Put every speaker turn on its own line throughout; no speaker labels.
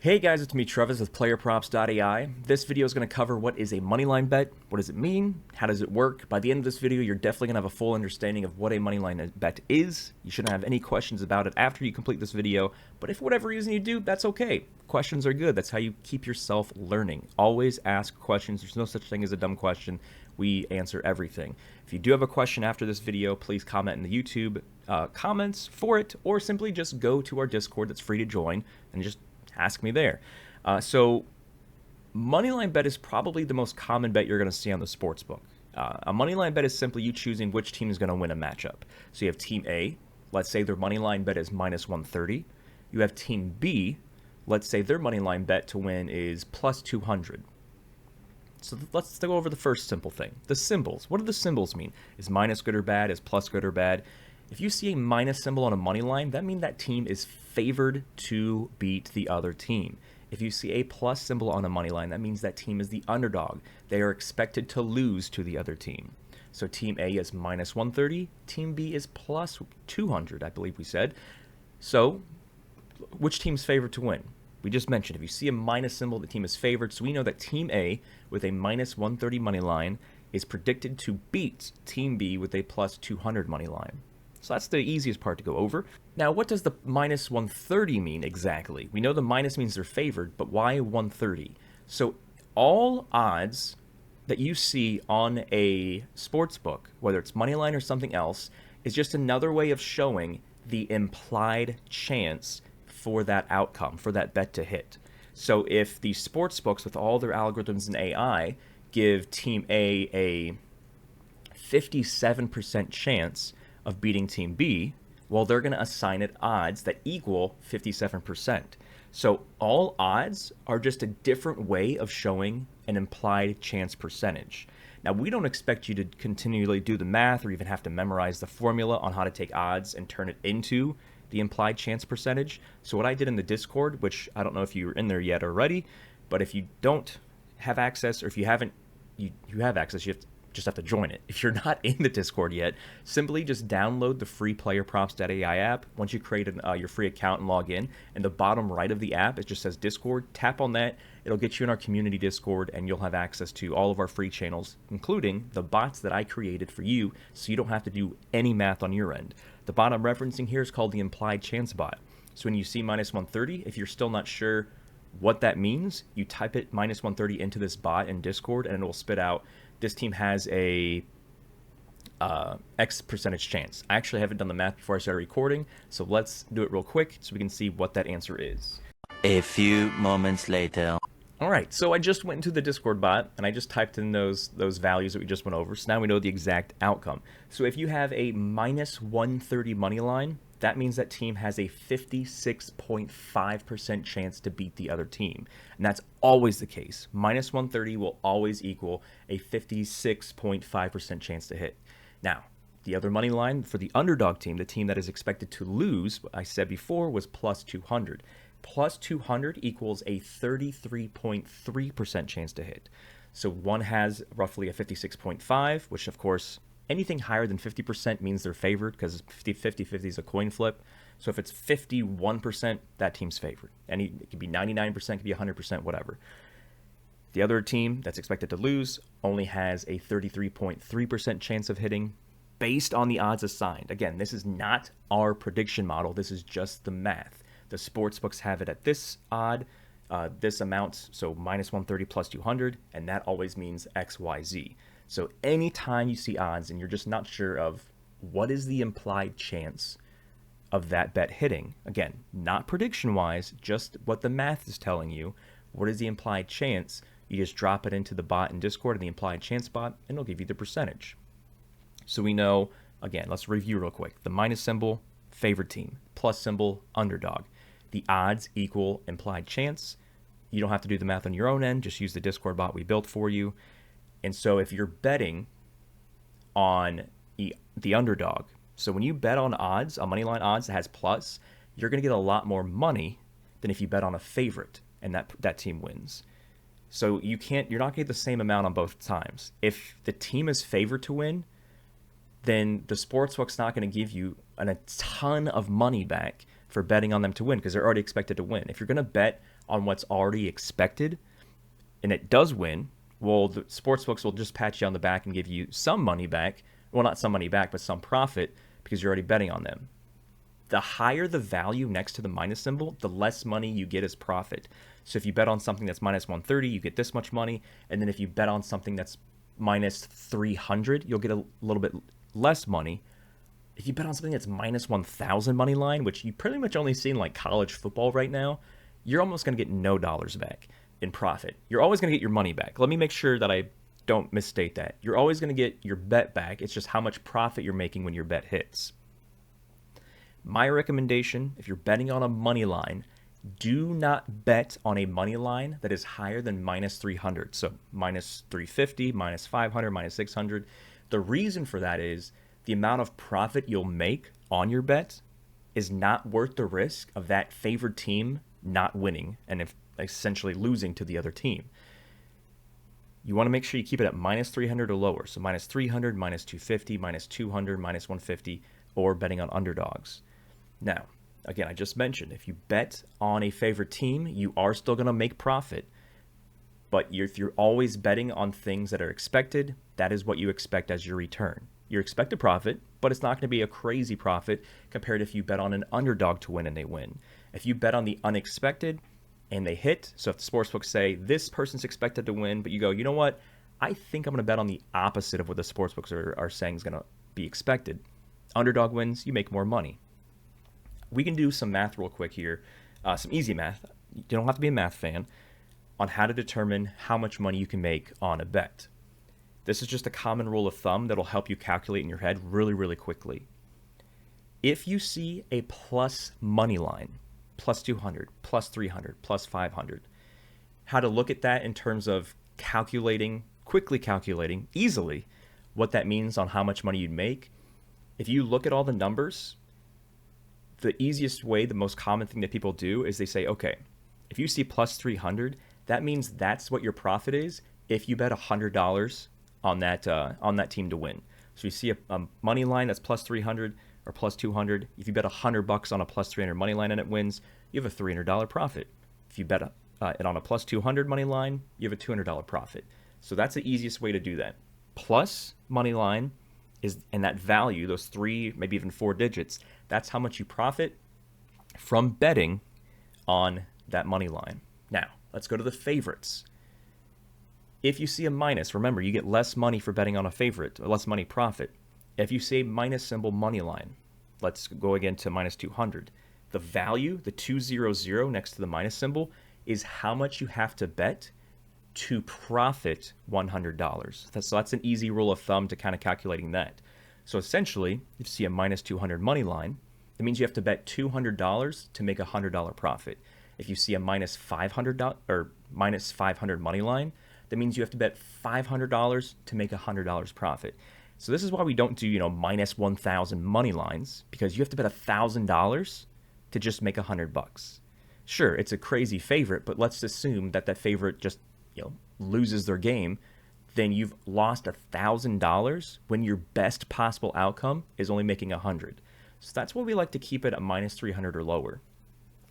Hey guys, it's me Trevis with PlayerProps.ai. This video is going to cover what is a moneyline bet, what does it mean, how does it work. By the end of this video, you're definitely going to have a full understanding of what a moneyline bet is. You shouldn't have any questions about it after you complete this video, but if for whatever reason you do, that's okay. Questions are good. That's how you keep yourself learning. Always ask questions. There's no such thing as a dumb question. We answer everything. If you do have a question after this video, please comment in the YouTube comments for it, or simply just go to our Discord that's free to join and just ask me there. So moneyline bet is probably the most common bet you're going to see on the sportsbook. A moneyline bet is simply you choosing which team is going to win a matchup. So you have Team A, let's say their moneyline bet is minus 130. You have Team B, let's say their moneyline bet to win is plus 200. So let's go over the first simple thing. The symbols. What do the symbols mean? Is minus good or bad? Is plus good or bad? If you see a minus symbol on a money line, that means that team is favored to beat the other team. If you see a plus symbol on a money line, that means that team is the underdog. They are expected to lose to the other team. So Team A is minus 130, Team B is plus 200, I believe we said. So which team's favored to win? We just mentioned if you see a minus symbol, the team is favored. So we know that Team A with a minus 130 money line is predicted to beat Team B with a plus 200 money line. So that's the easiest part to go over. Now, what does the minus 130 mean exactly? We know the minus means they're favored, but why 130? So all odds that you see on a sports book, whether it's moneyline or something else, is just another way of showing the implied chance for that outcome, for that bet to hit. So if the sports books with all their algorithms and AI give Team A 57% chance of beating Team B, well, they're going to assign it odds that equal 57%. So all odds are just a different way of showing an implied chance percentage. Now, we don't expect you to continually do the math or even have to memorize the formula on how to take odds and turn it into the implied chance percentage. So what I did in the Discord, which I don't know if you're in there yet already, but if you don't have access, or if you haven't, you have access, you just have to join it. If you're not in the Discord yet, simply just download the free PlayerProps.ai app. Once you create your free account and log in the bottom right of the app, it just says Discord. Tap on that. It'll get you in our community Discord, and you'll have access to all of our free channels, including the bots that I created for you, so you don't have to do any math on your end. The bot I'm referencing here is called the implied chance bot. So when you see minus 130, if you're still not sure what that means, you type it minus 130 into this bot in Discord, and it will spit out this team has a X percentage chance. I actually haven't done the math before I started recording, so let's do it real quick so we can see what that answer is.
A few moments later.
All right, so I just went into the Discord bot and I just typed in those values that we just went over. So now we know the exact outcome. So if you have a minus 130 money line, that means that team has a 56.5% chance to beat the other team. And that's always the case. Minus 130 will always equal a 56.5% chance to hit. Now, the other money line for the underdog team, the team that is expected to lose, what I said before, was plus 200. Plus 200 equals a 33.3% chance to hit. So one has roughly a 56.5, which of course, anything higher than 50% means they're favored because 50-50 is a coin flip. So if it's 51%, that team's favored. It could be 99%, it could be 100%, whatever. The other team that's expected to lose only has a 33.3% chance of hitting based on the odds assigned. Again, this is not our prediction model. This is just the math. The sports books have it at this odd, this amount, so minus 130 plus 200, and that always means XYZ. So anytime you see odds and you're just not sure of what is the implied chance of that bet hitting, again, not prediction-wise, just what the math is telling you, what is the implied chance, you just drop it into the bot in Discord and the implied chance bot, and it'll give you the percentage. So we know, again, let's review real quick. The minus symbol, favored team. Plus symbol, underdog. The odds equal implied chance. You don't have to do the math on your own end. Just use the Discord bot we built for you. And so if you're betting on the underdog, so when you bet on odds, on moneyline odds that has plus, you're going to get a lot more money than if you bet on a favorite and that team wins. So you're not going to get the same amount on both times. If the team is favored to win, then the sportsbook's not going to give you a ton of money back for betting on them to win because they're already expected to win. If you're going to bet on what's already expected and it does win, well, the sportsbooks will just pat you on the back and give you some money back. Well, not some money back, but some profit because you're already betting on them. The higher the value next to the minus symbol, the less money you get as profit. So if you bet on something that's minus 130, you get this much money. And then if you bet on something that's minus 300, you'll get a little bit less money. If you bet on something that's minus 1,000 money line, which you pretty much only see in like college football right now, you're almost going to get no dollars back in profit. You're always going to get your money back. Let me make sure that I don't misstate that. You're always going to get your bet back. It's just how much profit you're making when your bet hits. My recommendation, if you're betting on a money line, do not bet on a money line that is higher than minus 300. So minus 350, minus 500, minus 600. The reason for that is the amount of profit you'll make on your bet is not worth the risk of that favored team not winning and if essentially losing to the other team. You want to make sure you keep it at minus 300 or lower. So minus 300, minus 250, minus 200, minus 150, or betting on underdogs. Now, again, I just mentioned, if you bet on a favorite team, you are still going to make profit. But if you're always betting on things that are expected, that is what you expect as your return. You expect a profit, but it's not going to be a crazy profit compared to if you bet on an underdog to win and they win. If you bet on the unexpected and they hit, so if the sportsbooks say this person's expected to win, but you go, you know what, I think I'm going to bet on the opposite of what the sportsbooks are saying is going to be expected. Underdog wins, you make more money. We can do some math real quick here, some easy math. You don't have to be a math fan, on how to determine how much money you can make on a bet. This is just a common rule of thumb that'll help you calculate in your head really, really quickly. If you see a plus money line, plus 200, plus 300, plus 500, how to look at that in terms of quickly calculating easily what that means on how much money you'd make. If you look at all the numbers, the easiest way, the most common thing that people do is they say, okay, if you see plus 300, that means that's what your profit is if you bet $100 on that team to win. So you see a money line that's plus 300 or plus 200. If you bet $100 on a plus 300 money line and it wins, you have a $300 profit. If you bet it on a plus 200 money line, you have a $200 profit. So that's the easiest way to do that. Plus money line is, and that value, those 3, maybe even 4 digits, that's how much you profit from betting on that money line. Now, let's go to the favorites. If you see a minus, remember, you get less money for betting on a favorite, or less money profit. If you see a minus symbol money line, let's go again to minus 200. The value, the 200 next to the minus symbol, is how much you have to bet to profit $100. So that's an easy rule of thumb to kind of calculating that. So essentially, if you see a minus 200 money line, that means you have to bet $200 to make a $100 profit. If you see a minus 500 or minus 500 money line, that means you have to bet $500 to make a $100 profit. So this is why we don't do, minus 1,000 money lines, because you have to bet $1,000 to just make $100. Sure, it's a crazy favorite, but let's assume that favorite just, loses their game. Then you've lost $1,000 when your best possible outcome is only making $100. So that's why we like to keep it at minus 300 or lower.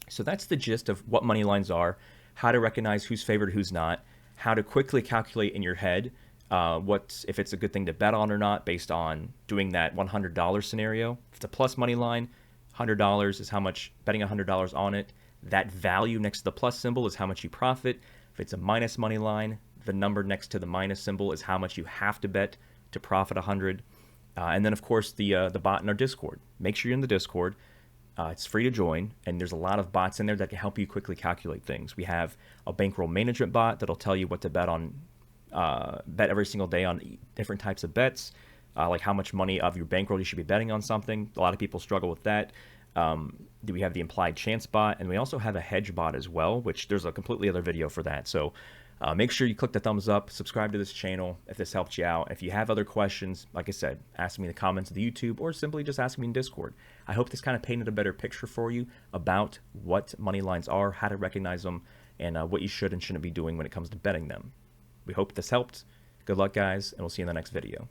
So that's the gist of what money lines are, how to recognize who's favored, who's not, how to quickly calculate in your head if it's a good thing to bet on or not based on doing that $100 scenario. If it's a plus money line, $100 is how much betting $100 on it. That value next to the plus symbol is how much you profit. If it's a minus money line, the number next to the minus symbol is how much you have to bet to profit 100. And then, of course, the bot in our Discord. Make sure you're in the Discord. It's free to join, and there's a lot of bots in there that can help you quickly calculate things. We have a bankroll management bot that'll tell you what to bet on, bet every single day on different types of bets, like how much money of your bankroll you should be betting on something. A lot of people struggle with that. We have the implied chance bot, and we also have a hedge bot as well, which there's a completely other video for that. So make sure you click the thumbs up, subscribe to this channel if this helped you out. If you have other questions, like I said, ask me in the comments of the YouTube or simply just ask me in Discord. I hope this kind of painted a better picture for you about what money lines are, how to recognize them, and what you should and shouldn't be doing when it comes to betting them. We hope this helped. Good luck, guys, and we'll see you in the next video.